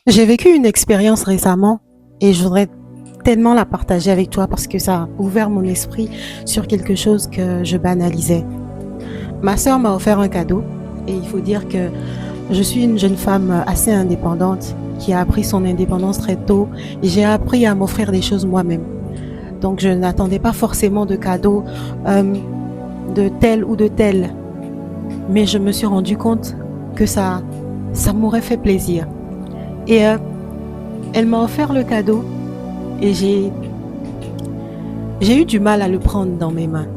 J'ai vécu une expérience récemment et je voudrais tellement la partager avec toi parce que ça a ouvert mon esprit sur quelque chose que je banalisais. Ma sœur m'a offert un cadeau et il faut dire que je suis une jeune femme assez indépendante qui a appris son indépendance très tôt et j'ai appris à m'offrir des choses moi-même. Donc je n'attendais pas forcément de cadeaux euh, de tel ou de tel, mais je me suis rendu compte que ça m'aurait fait plaisir. Et elle m'a offert le cadeau et j'ai eu du mal à le prendre dans mes mains.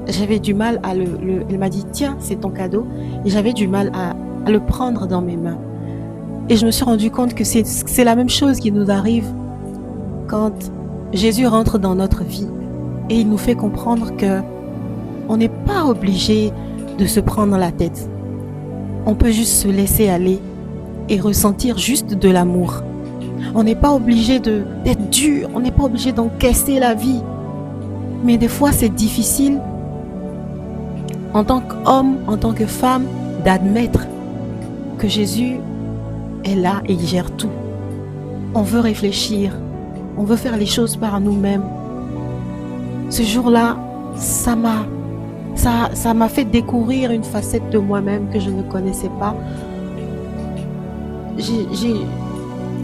J'avais du mal à elle m'a dit, tiens, c'est ton cadeau. Et j'avais du mal à le prendre dans mes mains. Et je me suis rendu compte que c'est la même chose qui nous arrive quand Jésus rentre dans notre vie et il nous fait comprendre que on n'est pas obligé de se prendre la tête. On peut juste se laisser aller et ressentir juste de l'amour. On n'est pas obligé d'être dur, on n'est pas obligé d'encaisser la vie. Mais des fois, c'est difficile en tant qu'homme, en tant que femme, d'admettre que Jésus est là et il gère tout. On veut réfléchir, on veut faire les choses par nous-mêmes. Ce jour-là, ça m'a fait découvrir une facette de moi-même que je ne connaissais pas.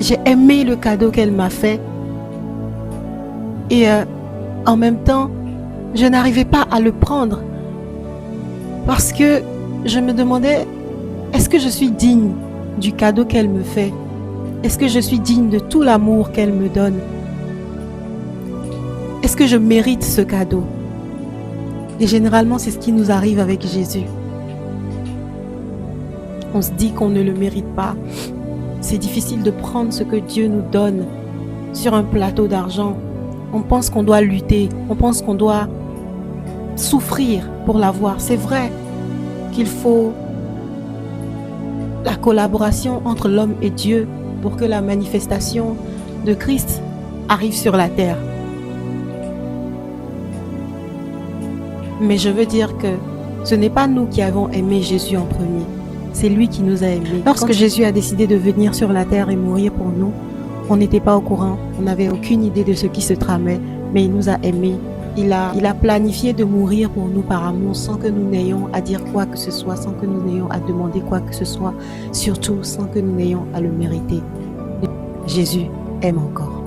J'ai aimé le cadeau qu'elle m'a fait et en même temps, je n'arrivais pas à le prendre parce que je me demandais, est-ce que je suis digne du cadeau qu'elle me fait? Est-ce que je suis digne de tout l'amour qu'elle me donne? Est-ce que je mérite ce cadeau? Et généralement, c'est ce qui nous arrive avec Jésus. On se dit qu'on ne le mérite pas. C'est difficile de prendre ce que Dieu nous donne sur un plateau d'argent. On pense qu'on doit lutter, on pense qu'on doit souffrir pour l'avoir. C'est vrai qu'il faut la collaboration entre l'homme et Dieu pour que la manifestation de Christ arrive sur la terre. Mais je veux dire que ce n'est pas nous qui avons aimé Jésus en premier. C'est lui qui nous a aimés. Lorsque Jésus a décidé de venir sur la terre et mourir pour nous, on n'était pas au courant, on n'avait aucune idée de ce qui se tramait, mais il nous a aimés. Il a planifié de mourir pour nous par amour sans que nous n'ayons à dire quoi que ce soit, sans que nous n'ayons à demander quoi que ce soit, surtout sans que nous n'ayons à le mériter. Jésus aime encore.